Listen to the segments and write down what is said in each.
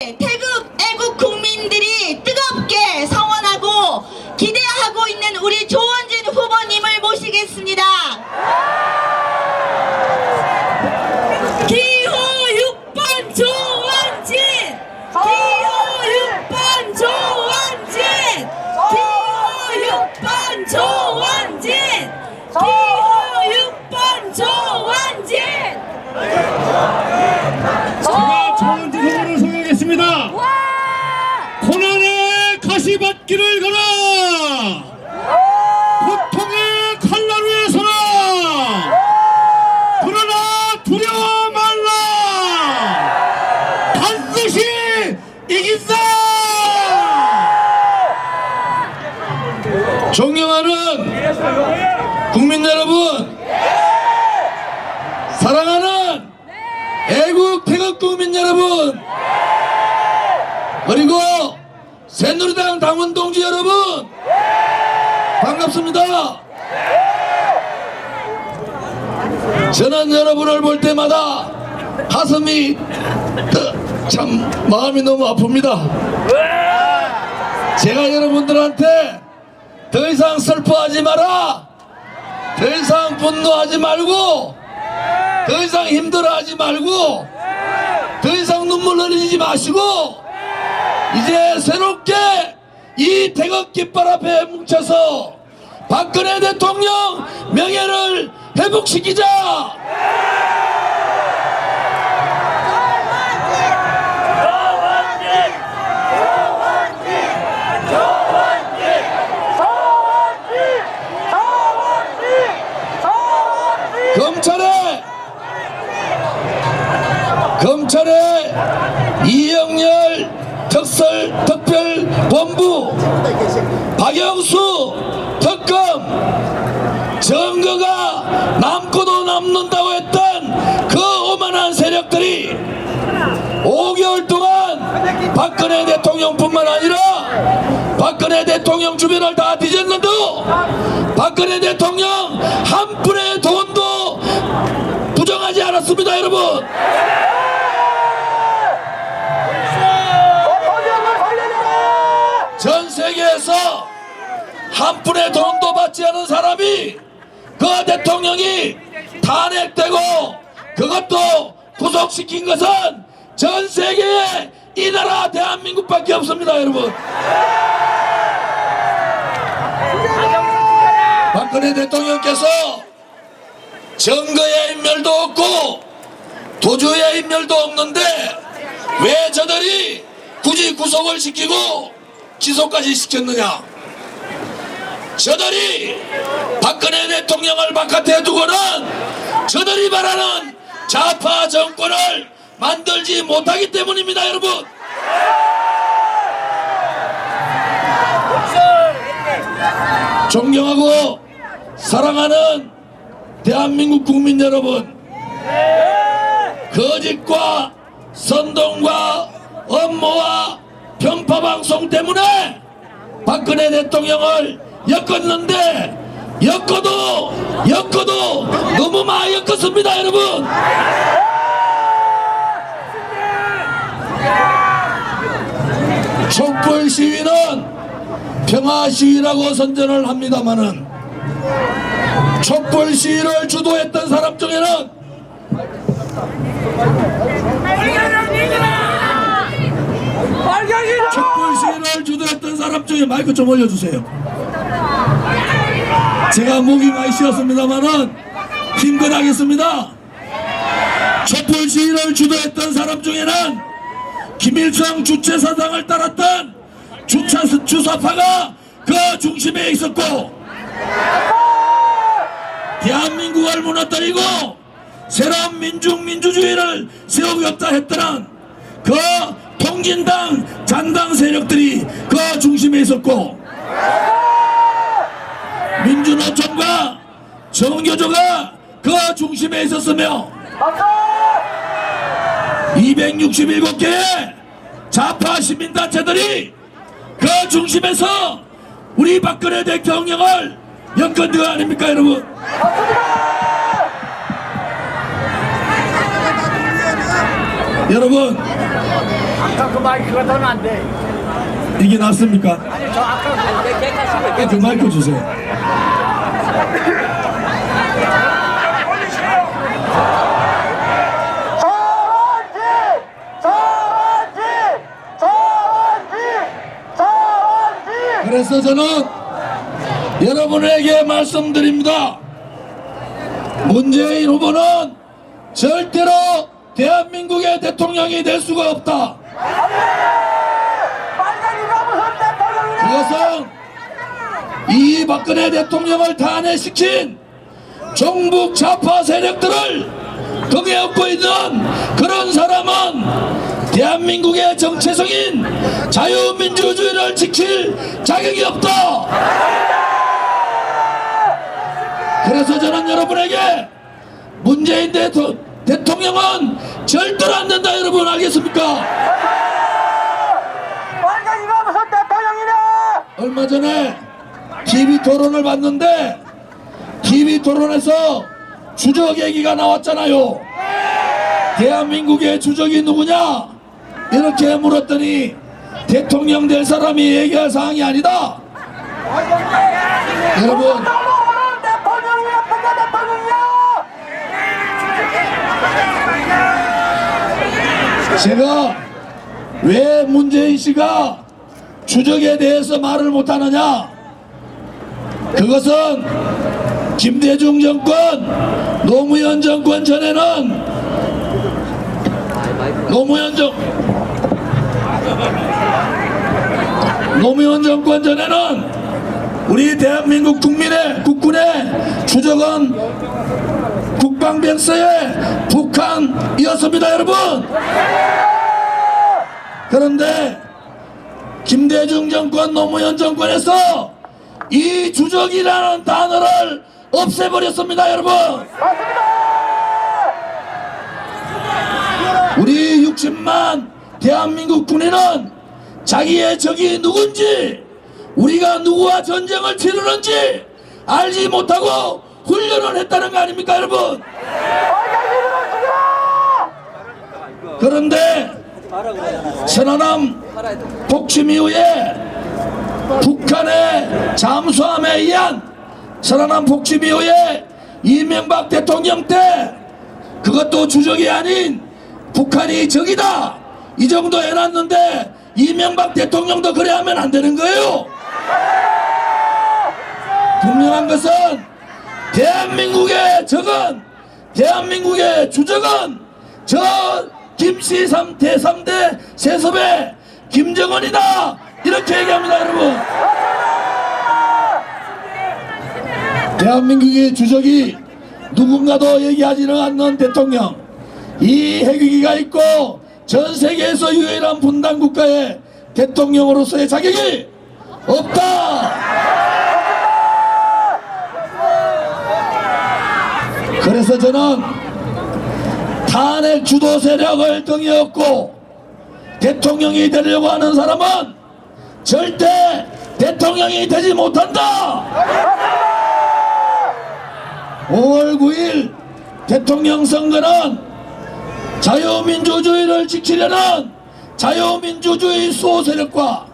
태극 애국 국민들이 뜨겁게 성원하고 기대하고 있는 우리 조원진 후보님을 모시겠습니다. 기호 6번 조원진! 기호 6번 조원진! 기호 6번 조원진! 기호 6번 조원진! 제가 조원진 후보를 소개하겠습니다. 고난의 가시밭길을 걸어 고통의 칼날위에 서라. 그러나 두려워 말라. 반드시 이긴다. 존경하는 국민 여러분, 사랑하는 애국 태극 국민 여러분, 그리고 새누리당 당원 동지 여러분, 반갑습니다. 저는 여러분을 볼 때마다 가슴이 참 마음이 너무 아픕니다. 제가 여러분들한테 더 이상 슬퍼하지 마라, 더 이상 분노하지 말고, 더 이상 힘들어하지 말고, 더 이상 눈물 흘리지 마시고, 이제 새롭게 이 태극 깃발 앞에 뭉쳐서 박근혜 대통령 명예를 회복시키자. 검찰의 이영렬 특별본부, 박영수 특검, 증거가 남고도 남는다고 했던 그 오만한 세력들이 5개월 동안 박근혜 대통령뿐만 아니라 박근혜 대통령 주변을 다 뒤졌는데도 박근혜 대통령 한 푼의 돈도 부정하지 않았습니다. 여러분, 전 세계에서 한 푼의 돈도 받지 않은 사람이, 그 대통령이 탄핵되고 그것도 구속시킨 것은 전 세계에 이 나라 대한민국밖에 없습니다. 여러분, 박근혜 대통령께서 증거의 인멸도 없고 도주의 인멸도 없는데 왜 저들이 굳이 구속을 시키고 기소까지 시켰느냐? 저들이 박근혜 대통령을 바깥에 두고는 저들이 말하는 좌파 정권을 만들지 못하기 때문입니다. 여러분, 존경하고 사랑하는 대한민국 국민 여러분, 거짓과 선동과 음모와 편파방송 때문에 박근혜 대통령을 엮었는데 엮어도 너무 많이 엮었습니다. 여러분, 촛불 시위는 평화 시위라고 선전을 합니다마는 촛불 시위를 주도했던 사람 중에는 촛불 시위를 주도했던 사람 중에, 마이크 좀 올려주세요. 제가 목이 많이 쉬었습니다마는 힘껏하겠습니다. 촛불 시위를 주도했던 사람 중에는 김일성 주체사상을 따랐던 주사파가 그 중심에 있었고, 대한민국을 무너뜨리고 새로운 민주주의를 세우겠다 했던 그 통진당 잔당 세력들이 그 중심에 있었고, 민주노총과 정교조가 그 중심에 있었으며 267개의 좌파 시민단체들이 그 중심에서 우리 박근혜 대통령을 엮은 거 아닙니까? 여러분, 여러분, 아까 그 마이크가 더 난데. 이게 낫습니까? 아니 저 아까 그 마이크 주세요. 그래서 저는 여러분에게 말씀드립니다. 문재인 후보는 절대로 대한민국의 대통령이 될 수가 없다. 그것은 이박근혜 대통령을 탄핵시킨 종북 좌파 세력들을 등에 업고 있는 그런 사람은 대한민국의 정체성인 자유민주주의를 지킬 자격이 없다. 그래서 저는 여러분에게 문재인 대통령은 절대로 안 된다. 여러분 알겠습니까? 완전히 무슨 대통령이냐? 얼마 전에 TV 토론을 봤는데 TV 토론에서 주적 얘기가 나왔잖아요. 대한민국의 주적이 누구냐 이렇게 물었더니 대통령 될 사람이 얘기할 사항이 아니다. 여러분 대통령이야, 대통령이야. 제가 왜 문재인 씨가 주적에 대해서 말을 못하느냐, 그것은 김대중 정권, 노무현 정권 전에는 노무현 정권 전에는 우리 대한민국 국군의 주적은 국방백서의 북한이었습니다. 여러분. 그런데 김대중 정권, 노무현 정권에서 이 주적이라는 단어를 없애버렸습니다. 여러분. 우리 60만 대한민국 군인은 자기의 적이 누군지, 우리가 누구와 전쟁을 치르는지 알지 못하고 훈련을 했다는 거 아닙니까 여러분? 그런데 천안함 폭침 이후에 북한의 잠수함에 의한 천안함 폭침 이후에 이명박 대통령 때 그것도 주적이 아닌 북한이 적이다 이 정도 해놨는데 이명박 대통령도 그래 하면 안 되는 거예요. 분명한 것은 대한민국의 적은, 대한민국의 주적은 저 김씨 제3대 세습의 김정은이다 이렇게 얘기합니다. 여러분. 대한민국의 주적이 누군가도 얘기하지는 않는 대통령, 이 핵위기가 있고 전 세계에서 유일한 분단 국가의 대통령으로서의 자격이 없다. 그래서 저는 탄핵 주도 세력을 등에 업고 대통령이 되려고 하는 사람은 절대 대통령이 되지 못한다. 5월 9일 대통령 선거는 자유민주주의를 지키려는 자유민주주의 수호 세력과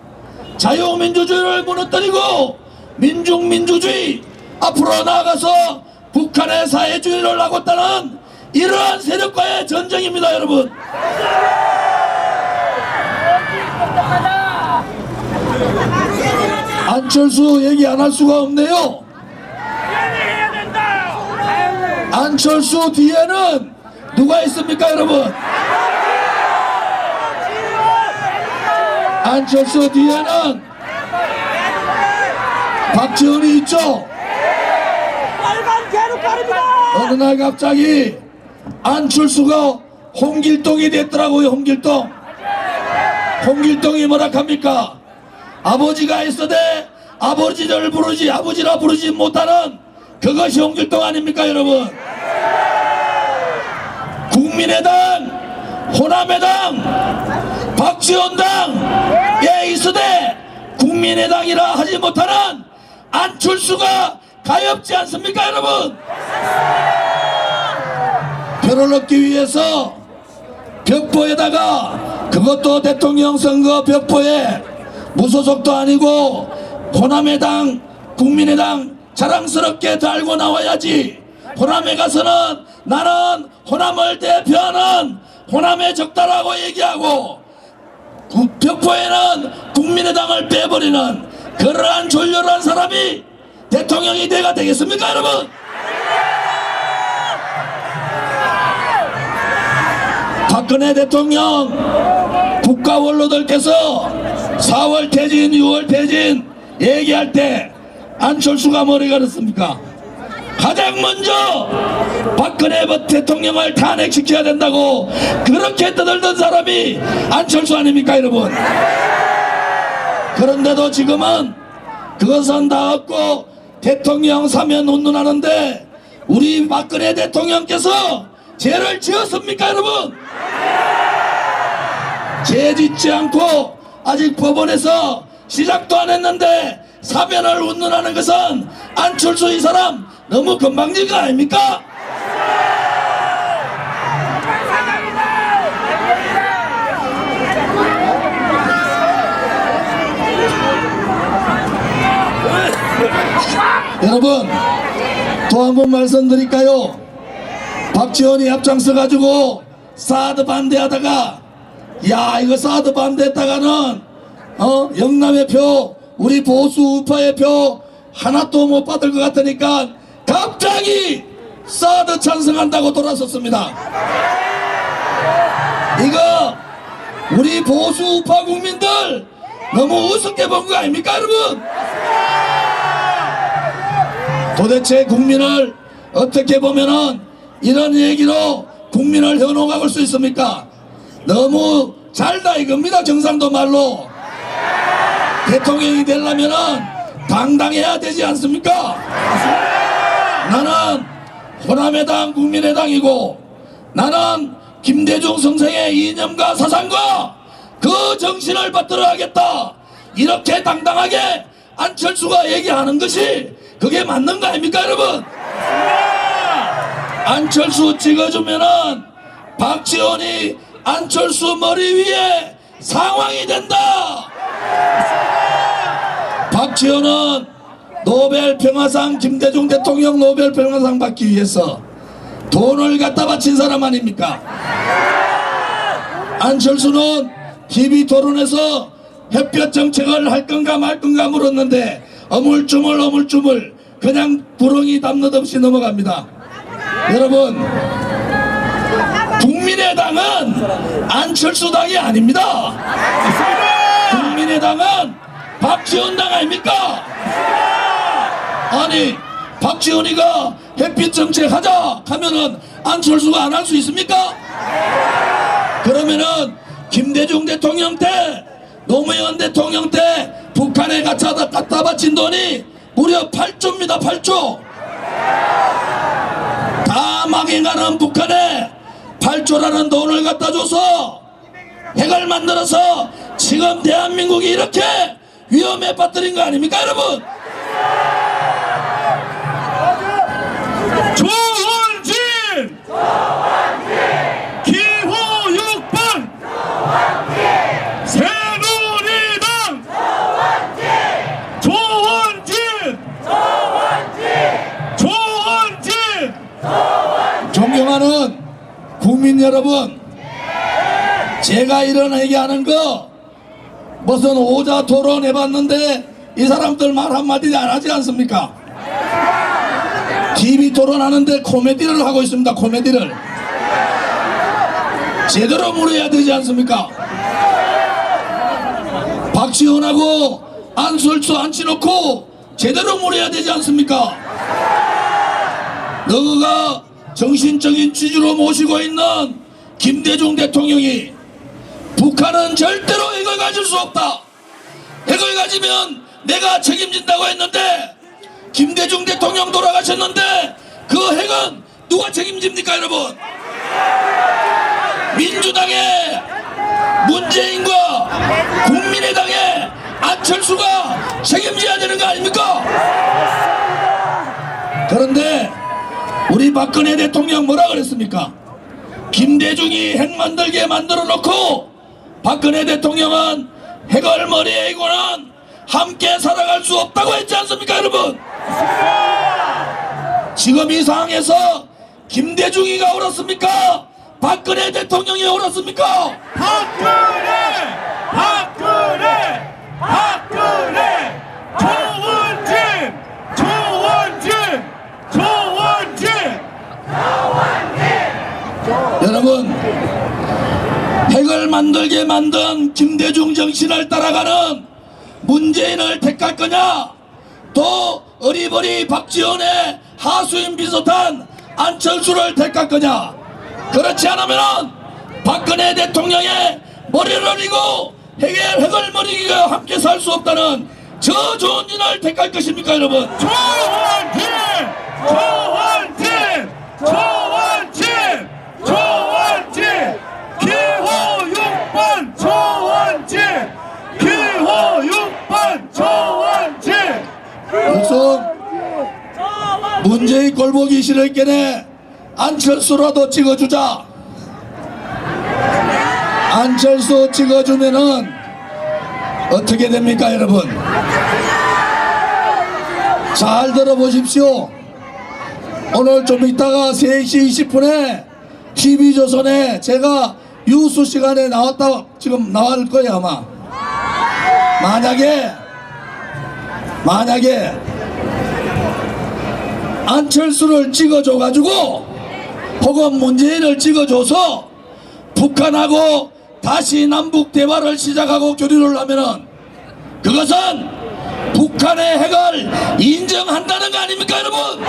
자유민주주의를 무너뜨리고 민중민주주의 앞으로 나아가서 북한의 사회주의를 하고있다는 이러한 세력과의 전쟁입니다. 여러분. 안철수 얘기 안 할 수가 없네요. 안철수 뒤에는 누가 있습니까 여러분? 안철수 뒤에는 박지원이 있죠. 빨간 개룩가입니다. 어느 날 갑자기 안철수가 홍길동이 됐더라고요. 홍길동이 뭐라 합니까? 아버지가 있어대 아버지를 부르지 아버지라 부르지 못하는 그것이 홍길동 아닙니까 여러분? 국민의당, 호남의당, 박지원당에 있으되 국민의당이라 하지 못하는 안철수가 가엾지 않습니까 여러분? 표를 얻기 위해서 벽보에다가 그것도 대통령 선거 벽보에 무소속도 아니고 호남의당 국민의당 자랑스럽게 달고 나와야지. 호남에 가서는 나는 호남을 대표하는 호남의 적다라고 얘기하고 벽보에는 국민의당을 빼버리는 그러한 졸렬한 사람이 대통령이 돼가 되겠습니까 여러분? 박근혜 대통령 국가 원로들께서 4월 퇴진 6월 퇴진 얘기할 때 안철수가 뭐라 그랬습니까? 가장 먼저 박근혜 대통령을 탄핵시켜야 된다고 그렇게 떠들던 사람이 안철수 아닙니까 여러분? 그런데도 지금은 그것은 다 없고 대통령 사면 운운하는데 우리 박근혜 대통령께서 죄를 지었습니까 여러분? 죄 짓지 않고 아직 법원에서 시작도 안 했는데 사면을 운운하는 것은 안철수 이 사람 너무 건방진 거 아닙니까? 여러분 또 한 번 말씀드릴까요? 박지원이 앞장서 가지고 사드 반대하다가 야 이거 사드 반대했다가는 영남의 표 우리 보수 우파의 표 하나도 못 받을 것 같으니까 갑자기 사드 찬성한다고 돌아섰습니다. 이거 우리 보수 우파 국민들 너무 우습게 본 거 아닙니까 여러분? 도대체 국민을 어떻게 보면은 이런 얘기로 국민을 현혹할 수 있습니까? 너무 잘다 이겁니다. 경상도 말로 대통령이 되려면은 당당해야 되지 않습니까? 나는 호남의 당 국민의당이고 나는 김대중 선생의 이념과 사상과 그 정신을 받들어 하겠다 이렇게 당당하게 안철수가 얘기하는 것이 그게 맞는 거 아닙니까 여러분? 안철수 찍어주면은 박지원이 안철수 머리 위에 상황이 된다. 박지원은 노벨 평화상 김대중 대통령 노벨 평화상 받기 위해서 돈을 갖다 바친 사람 아닙니까? 안철수는 TV 토론에서 햇볕 정책을 할 건가 말 건가 물었는데 어물쭈물 그냥 부렁이 담는 없이 넘어갑니다. 여러분 국민의당은 안철수 당이 아닙니다. 국민의당은 박지원 당 아닙니까? 아니 박지원이가 햇빛 정책 하자 하면은 안철수가 안 할 수 있습니까? 그러면은 김대중 대통령 때 노무현 대통령 때 북한에 갖다 바친 돈이 무려 8조입니다. 8조. 다 망해가는 북한에 8조라는 돈을 갖다 줘서 핵을 만들어서 지금 대한민국이 이렇게 위험에 빠뜨린 거 아닙니까 여러분? 조원진! 기호 6번! 새누리당! 조원진! 존경하는 국민 여러분, 제가 이런 얘기하는 거 무슨 오자 토론 해봤는데 이 사람들 말 한마디 안 하지 않습니까? TV 토론하는데 코미디를 하고 있습니다. 코미디를 제대로 물어야 되지 않습니까? 박지원하고 안철수 앉혀놓고 제대로 물어야 되지 않습니까? 너가 정신적인 취지로 모시고 있는 김대중 대통령이 북한은 절대로 핵을 가질 수 없다. 핵을 가지면 내가 책임진다고 했는데 김대중 대통령 돌아가셨는데 그 핵은 누가 책임집니까 여러분? 민주당의 문재인과 국민의당의 안철수가 책임져야 되는 거 아닙니까? 그런데 우리 박근혜 대통령 뭐라 그랬습니까? 김대중이 핵 만들게 만들어 놓고 박근혜 대통령은 핵을 머리에 이고는 함께 살아갈 수 없다고 했지 않습니까 여러분? 지금 이 상황에서 김대중이가 옳았습니까? 박근혜 대통령이 옳았습니까? 박근혜 조원진 여러분, 핵을 만들게 만든 김대중 정신을 따라가는 문재인을 택할 거냐, 또 어리버리 박지원의 하수인 비슷한 안철수를 택할 거냐. 그렇지 않으면 박근혜 대통령의 머리를 이고 핵을 머리기가 함께 살 수 없다는 저 조원진을 택할 것입니까 여러분? 기호 6번 조원진 우선 문재인 꼴보기 싫을 게네 안철수라도 찍어주자. 안철수 찍어주면은 어떻게 됩니까 여러분? 잘 들어보십시오. 오늘 좀 이따가 3시 20분에 TV조선에 제가 뉴스 시간에 나왔다 지금 나올 거예요 아마. 만약에 안철수를 찍어줘가지고 혹은 문재인을 찍어줘서 북한하고 다시 남북 대화를 시작하고 교류를 하면은 그것은 북한의 핵을 인정한다는 거 아닙니까 여러분?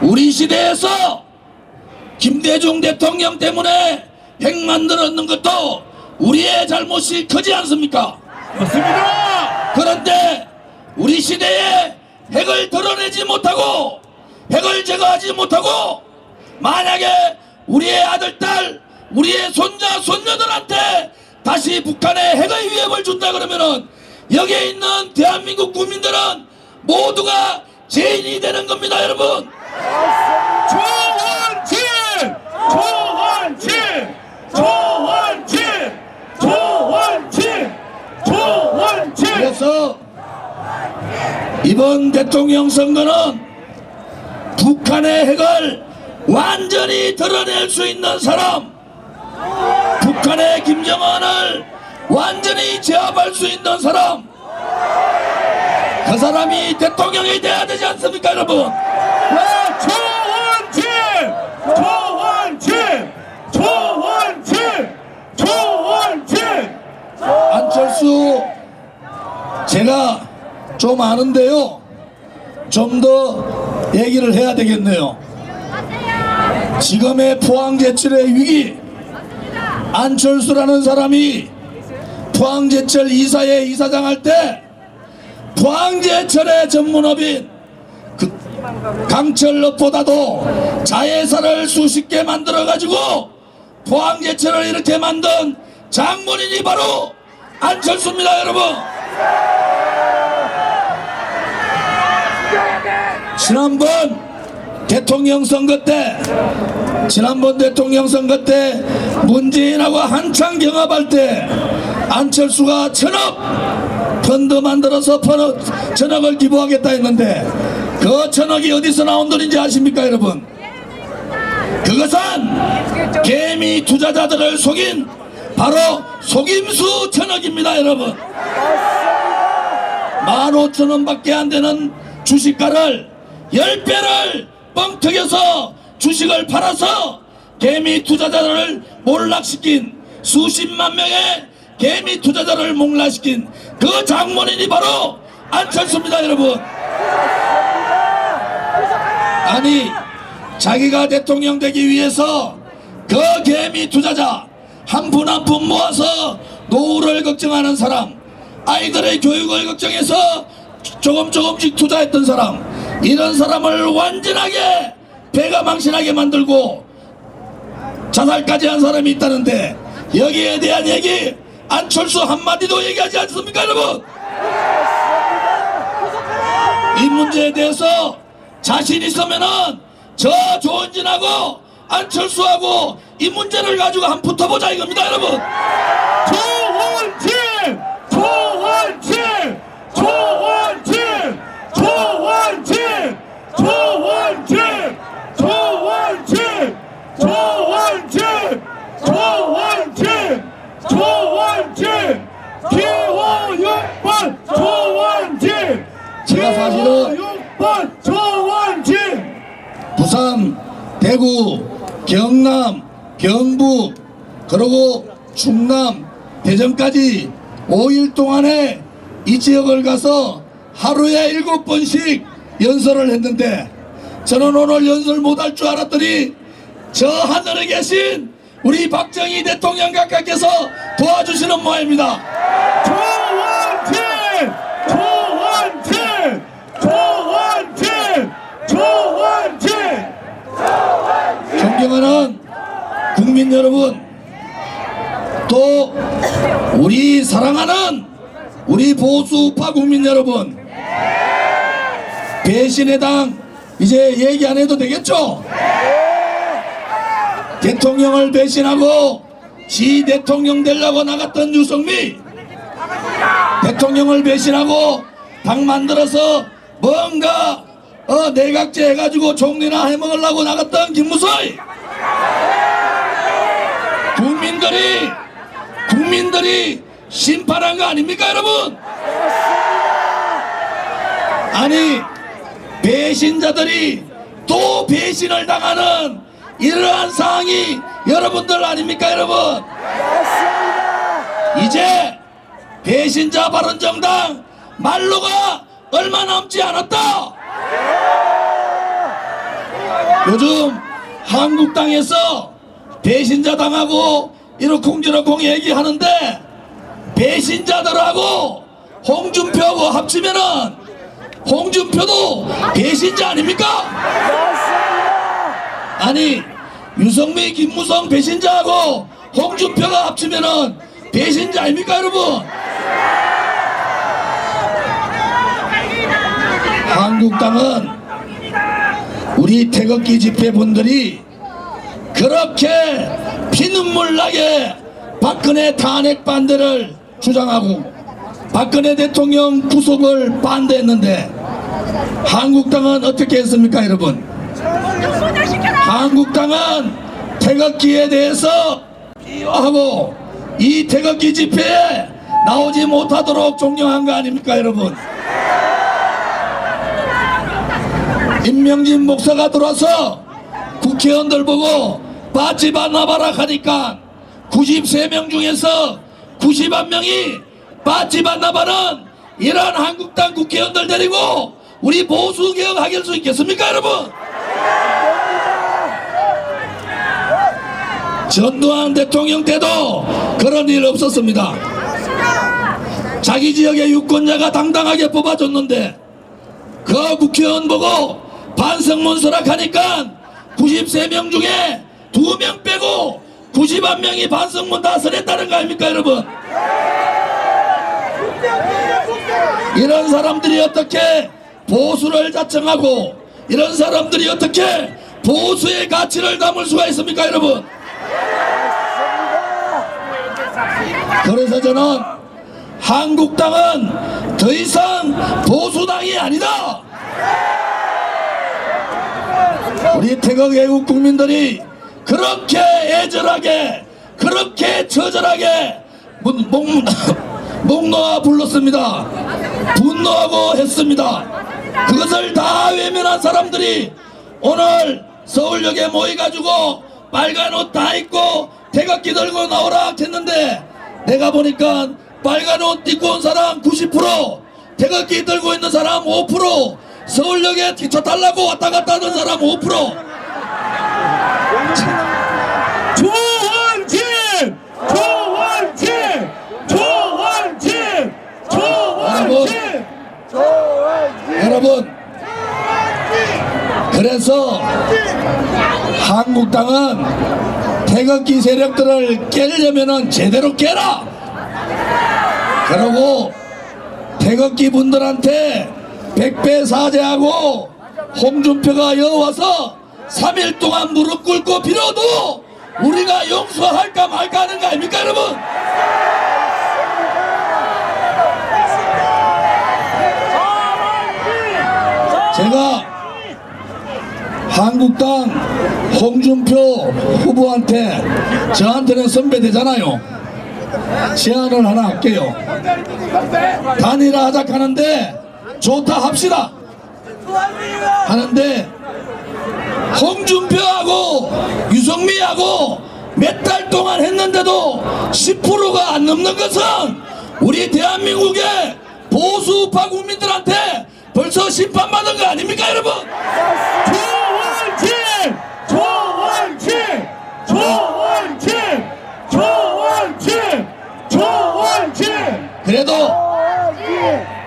우리 시대에서 김대중 대통령 때문에 핵 만들었는 것도 우리의 잘못이 크지 않습니까? 맞습니다. 그런데 우리 시대에 핵을 드러내지 못하고 핵을 제거하지 못하고 만약에 우리의 아들, 딸, 우리의 손자, 손녀들한테 다시 북한의 핵의 위협을 준다 그러면은 여기에 있는 대한민국 국민들은 모두가 죄인이 되는 겁니다 여러분. 조원진 그래서 이번 대통령 선거는 북한의 핵을 완전히 드러낼 수 있는 사람, 북한의 김정은을 완전히 제압할 수 있는 사람, 그 사람이 대통령이 돼야 되지 않습니까 여러분? 조원진 안철수 제가 좀 아는데요, 좀 더 얘기를 해야 되겠네요. 지금의 포항제철의 위기, 안철수라는 사람이 포항제철 이사회 이사장 할 때 포항제철의 전문업인 강철업보다도 자회사를 수십 개 만들어 가지고 포항제철을 이렇게 만든 장본인이 바로 안철수입니다 여러분. 지난번 대통령 선거 때 문재인하고 한창 경합할 때 안철수가 1,000억 펀드 만들어서 천억을 기부하겠다 했는데 그 1,000억이 어디서 나온 돈인지 아십니까 여러분? 그것은 개미 투자자들을 속인 바로 속임수 1,000억입니다 여러분. 15,000원밖에 안 되는 주식가를 10배를 뻥튀겨서 주식을 팔아서 개미 투자자들을 몰락시킨, 수십만 명의 개미 투자자를 몰락시킨 그 장본인이 바로 안철수입니다 여러분. 아니, 자기가 대통령 되기 위해서 그 개미 투자자 한 푼 한 푼 모아서 노후를 걱정하는 사람, 아이들의 교육을 걱정해서 조금씩 투자했던 사람, 이런 사람을 완전하게 배가 망신하게 만들고 자살까지 한 사람이 있다는데 여기에 대한 얘기 안철수 한마디도 얘기하지 않습니까 여러분? 이 문제에 대해서 자신 있으면은 저 조원진하고 안철수하고 이 문제를 가지고 한번 붙어보자 이겁니다 여러분. 조원진! 조원진! 조원진! 조원진! 조원진! 조원진! 조원진! 조원진! 조원진! 기호 6번 조원진! 제가 사실은 기호 6번 조원진! 부산, 대구, 경남, 경북, 그리고 충남, 대전까지 5일 동안에 이 지역을 가서 하루에 7번씩 연설을 했는데 저는 오늘 연설 못할 줄 알았더니 저 하늘에 계신 우리 박정희 대통령 각하께서 도와주시는 모양입니다. 조원진! 조원진! 조원진! 조원진! 존경하는 국민 여러분, 또 우리 사랑하는 우리 보수우파 국민 여러분, 배신의 당 이제 얘기 안 해도 되겠죠? 대통령을 배신하고 지 대통령 되려고 나갔던 유성미, 대통령을 배신하고 당 만들어서 뭔가 내각제 해가지고 총리나 해먹으려고 나갔던 김무서이, 국민들이 심판한 거 아닙니까 여러분? 아니 배신자들이 또 배신을 당하는 이러한 상황이 여러분들 아닙니까 여러분? 이제 배신자 바른정당 말로가 얼마 남지 않았다. 요즘 한국당에서 배신자 당하고 이러쿵저러쿵 얘기하는데 배신자들하고 홍준표하고 합치면은 홍준표도 배신자 아닙니까? 아니 유성미 김무성 배신자하고 홍준표가 합치면은 배신자 아닙니까 여러분? 한국당은 우리 태극기 집회분들이 그렇게 피눈물 나게 박근혜 탄핵 반대를 주장하고 박근혜 대통령 구속을 반대했는데 한국당은 어떻게 했습니까 여러분? 한국당은 태극기에 대해서 하고 이 태극기 집회에 나오지 못하도록 종용한 거 아닙니까 여러분? 임명진 목사가 들어와서 국회의원들 보고 바치 받나봐라 하니까 93명 중에서 91명이 바치 받나봐는 이런 한국당 국회의원들 데리고 우리 보수개혁 하길 수 있겠습니까 여러분? 전두환 대통령 때도 그런 일 없었습니다. 자기 지역의 유권자가 당당하게 뽑아줬는데 그 국회의원 보고 반성문 서락하니까 93명 중에 2명 빼고 91명이 반성문 다 서랬다는 거 아닙니까 여러분? 이런 사람들이 어떻게 보수를 자청하고 이런 사람들이 어떻게 보수의 가치를 담을 수가 있습니까 여러분? 그래서 저는 한국당은 더 이상 보수당이 아니다. 우리 태극 애국 국민들이 그렇게 애절하게 그렇게 처절하게 목 놓아 불렀습니다. 분노하고 했습니다. 그것을 다 외면한 사람들이 오늘 서울역에 모여가지고 빨간 옷 다 입고 태극기 들고 나오라 했는데 내가 보니까 빨간 옷 입고 온 사람 90%, 태극기 들고 있는 사람 5%, 서울역에 기차 타려고 왔다 갔다 하는 사람 5%. 조원진! 조원진! 조원진! 조원진! 여러분, 그래서 한국당은 태극기 세력들을 깨려면은 제대로 깨라. 그러고 태극기 분들한테 100배 사죄하고 홍준표가 여와서 3일 동안 무릎 꿇고 빌어도 우리가 용서할까 말까 하는 거 아닙니까 여러분? 제가 한국당 홍준표 후보한테 저한테는 선배 되잖아요. 제안을 하나 할게요. 단일화 하자 하는데 좋다 합시다 하는데 홍준표하고 유성미하고 몇 달 동안 했는데도 10%가 안 넘는 것은 우리 대한민국의 보수우파 국민들한테 벌써 심판받은 거 아닙니까 여러분?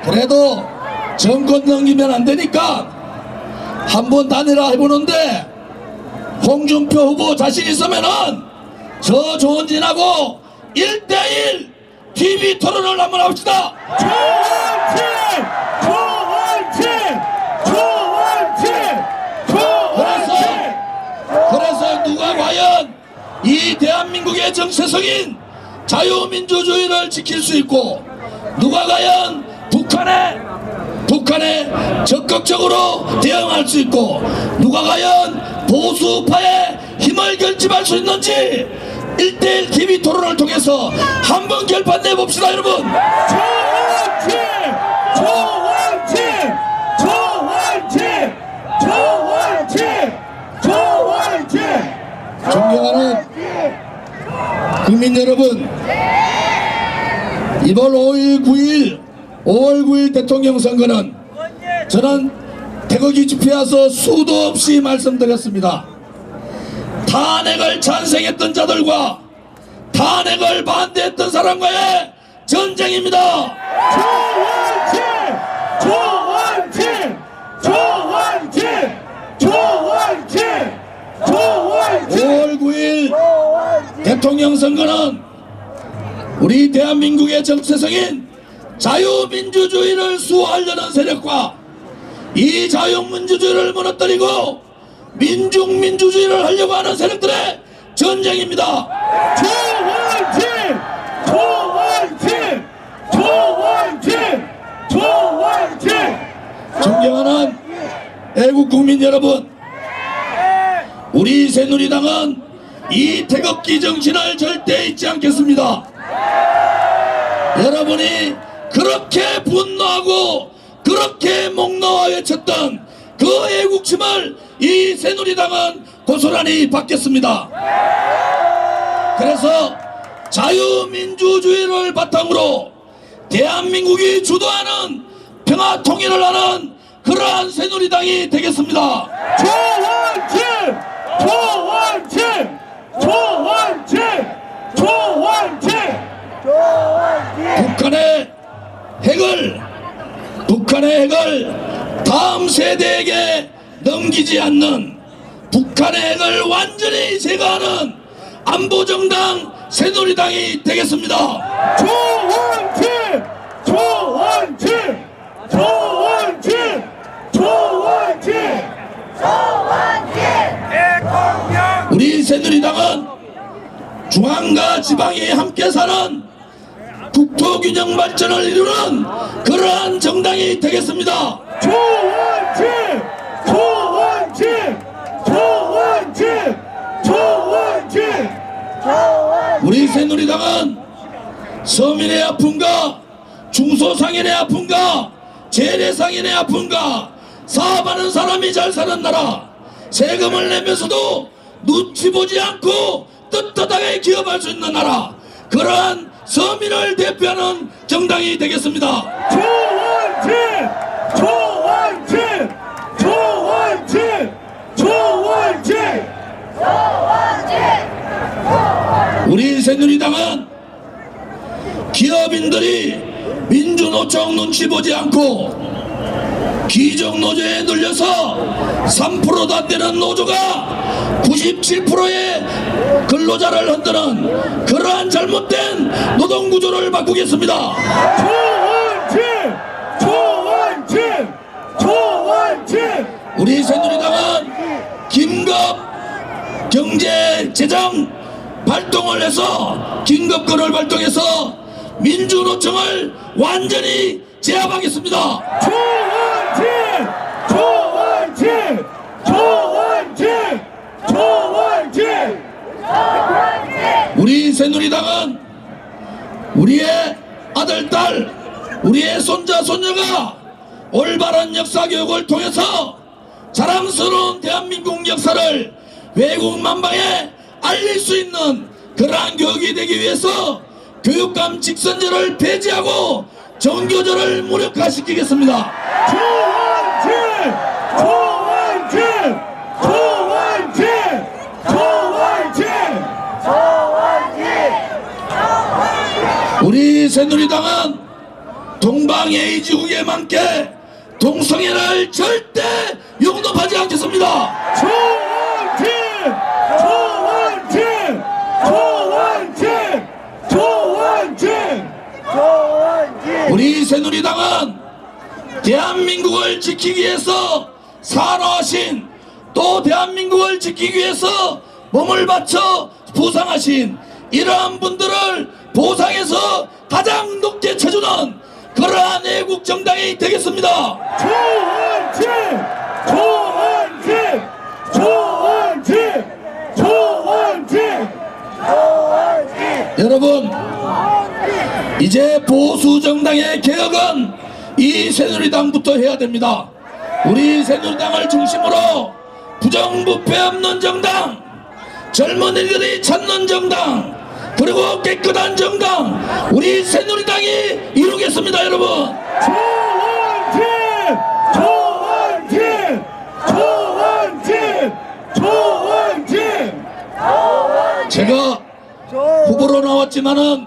그래도 정권 넘기면 안 되니까 한번 단일화 해보는데 홍준표 후보 자신 있으면은 저 조원진하고 1대1 TV 토론을 한번 합시다. 그래서 누가 과연 이 대한민국의 정체성인 자유민주주의를 지킬 수 있고 누가 과연 북한에 적극적으로 대응할 수 있고 누가 과연 보수파의 힘을 결집할 수 있는지 1대1 TV 토론을 통해서 한번 결판 내봅시다 여러분. 존경하는 국민 여러분, 이번 5월 9일 대통령 선거는 저는 태극기 집회에서 수도 없이 말씀드렸습니다. 탄핵을 찬성했던 자들과 탄핵을 반대했던 사람과의 전쟁입니다. 5월 9일 대통령 선거는 우리 대한민국의 정체성인 자유민주주의를 수호하려는 세력과 이 자유민주주의를 무너뜨리고 민중민주주의를 하려고 하는 세력들의 전쟁입니다. '존경하는 애국국민 여러분, 우리 새누리당은 이 태극기 정신을 절대 잊지 않겠습니다. 여러분이 그렇게 분노하고 그렇게 목 놓아 외쳤던 그 애국심을 이 새누리당은 고스란히 받겠습니다. 그래서 자유민주주의를 바탕으로 대한민국이 주도하는 평화통일을 하는 그러한 새누리당이 되겠습니다. 북한의 핵을 다음 세대에게 넘기지 않는, 북한의 핵을 완전히 제거하는 안보정당 새누리당이 되겠습니다. 우리 새누리당은 중앙과 지방이 함께 사는 국토균형 발전을 이루는 그러한 정당이 되겠습니다. 우리 새누리당은 서민의 아픔과 중소상인의 아픔과 재래상인의 아픔과 사업하는 사람이 잘 사는 나라, 세금을 내면서도 눈치 보지 않고 떳떳하게 기업할 수 있는 나라, 그러한 서민을 대표하는 정당이 되겠습니다. 우리 새누리당은 기업인들이 민주노총 눈치 보지 않고 기정노조에 눌려서 3%도 안 되는 노조가 97%의 근로자를 흔드는 그러한 잘못된 노동구조를 바꾸겠습니다. 우리 새누리당은 긴급 경제재정 발동을 해서 긴급권을 발동해서 민주노총을 완전히 제압하겠습니다. 조원진! 조원진! 조원진! 조원진! 우리 새누리당은 우리의 아들, 딸, 우리의 손자, 손녀가 올바른 역사 교육을 통해서 자랑스러운 대한민국 역사를 외국 만방에 알릴 수 있는 그러한 교육이 되기 위해서 교육감 직선제를 폐지하고 정교조를 무력화시키겠습니다. 조원진! 조원진! 조원진! 조원진! 우리 새누리당은 동방예의지국에 맞게 동성애를 절대 용납하지 않겠습니다. 조원진! 조원진! 조원진! 조원진! 우리 새누리당은 대한민국을 지키기 위해서 살아하신, 또 대한민국을 지키기 위해서 몸을 바쳐 부상하신 이러한 분들을 보상해서 가장 높게 쳐주는 그러한 애국 정당이 되겠습니다. 조원진! 조원진! 조원진! 조원진! 여러분, 이제 보수 정당의 개혁은 이 새누리당부터 해야 됩니다. 우리 새누리당을 중심으로 부정부패 없는 정당, 젊은이들이 찾는 정당, 그리고 깨끗한 정당, 우리 새누리당이 이루겠습니다. 여러분, 조원진! 조원진! 조원진! 조원진! 제가 후보로 나왔지만은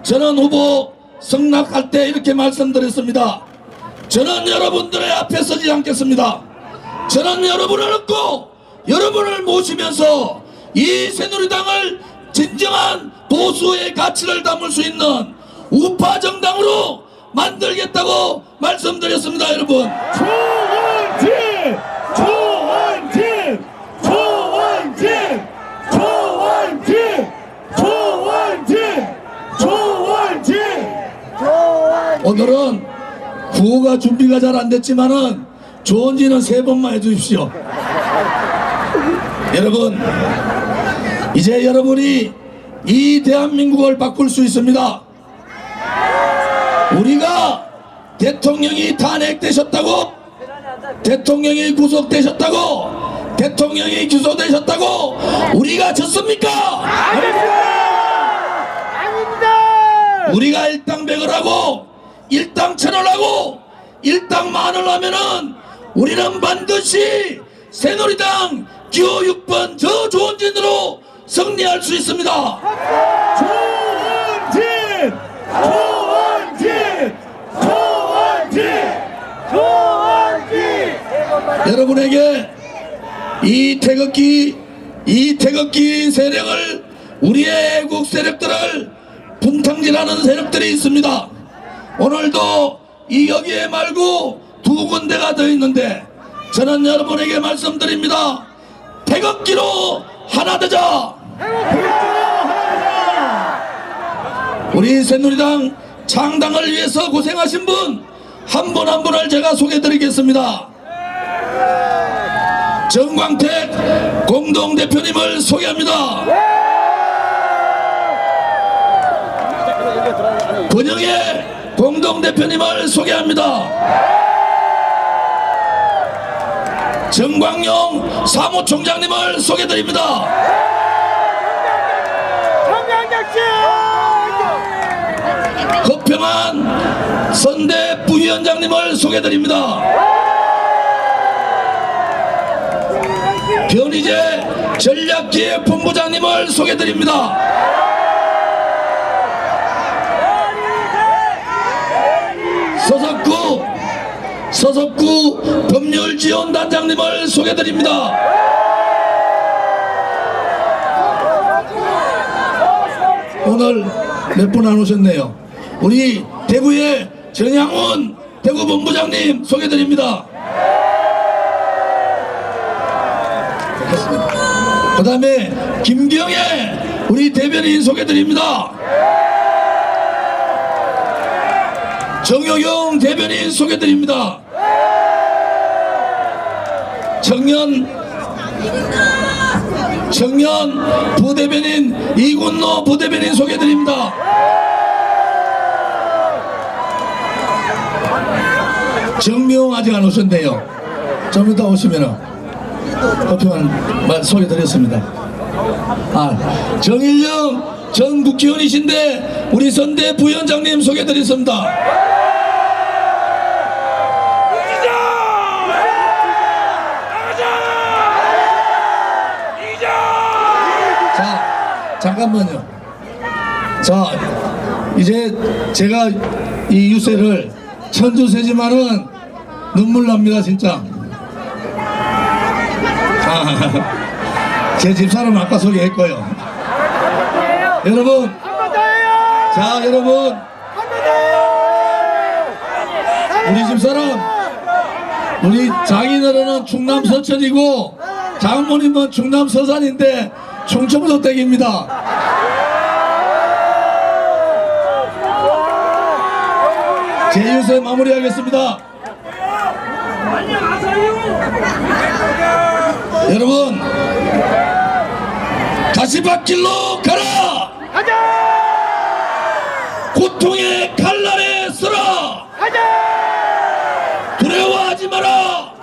저는 후보 승낙할 때 이렇게 말씀드렸습니다. 저는 여러분들의 앞에 서지 않겠습니다. 저는 여러분을 얻고 여러분을 모시면서 이 새누리당을 진정한 보수의 가치를 담을 수 있는 우파 정당으로 만들겠다고 말씀드렸습니다. 여러분, 조원진! 조원진! 조원진! 조원진! 조원진! 조원진! 오늘은 구호가 준비가 잘 안 됐지만은 조원진은 3번만 해주십시오. 여러분, 이제 여러분이 이 대한민국을 바꿀 수 있습니다. 우리가 대통령이 탄핵되셨다고, 대통령이 구속되셨다고, 대통령이 기소되셨다고 우리가 졌습니까? 우리가 일당백을 하고 일당천을 하고 일당만을 하면은 우리는 반드시 새누리당 기호 6번 저 조원진으로 승리할 수 있습니다. 조원진! 조원진! 조원진! 조원진! 여러분에게 이 태극기 세력을, 우리의 애국 세력들을 분탕질하는 세력들이 있습니다. 오늘도 이 여기에 말고 2군데가 더 있는데 저는 여러분에게 말씀드립니다. 태극기로 하나 되자. 우리 새누리당 창당을 위해서 고생하신 분 한 분 한 분을 제가 소개해드리겠습니다. 정광택 공동대표님을 소개합니다. 권영애 공동대표님을 소개합니다. 정광용 사무총장님을 소개드립니다. 허평한 선대 부위원장님을 소개드립니다. 변희재 전략기획본부장님을 소개드립니다. 서석구 법률지원단장님을 소개드립니다. 오늘 몇 분 안 오셨네요. 우리 대구의 정양훈 대구본부장님 소개드립니다. 그 다음에 김경애 우리 대변인 소개드립니다. 정효경 대변인 소개드립니다. 청년 부대변인 이군노 부대변인 소개드립니다. 정미용 아직 안 오셨네요. 좀 이따 오시면은 커피만 소개드렸습니다. 정일영 전 국회의원이신데 우리 선대 부위원장님 소개드렸습니다. 자, 잠깐만요. 자, 이제 제가 이 유세를 천주세지만은 눈물 납니다, 진짜. 제 집사람 아까 소개했고요. 여러분, 자, 여러분, 우리 집사람, 우리 장인어른은 충남 서천이고 장모님은 충남 서산인데 충청도 댁입니다. 제 유세 마무리하겠습니다. 여러분, 가시밭길로 가라. 고통의 칼날에 서라. 두려워하지 마라.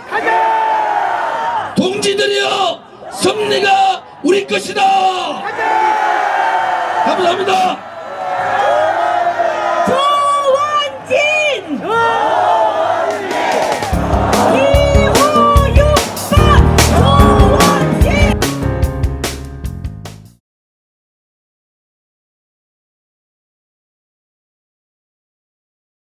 동지들이여, 승리가 우리 것이다. 감사합니다.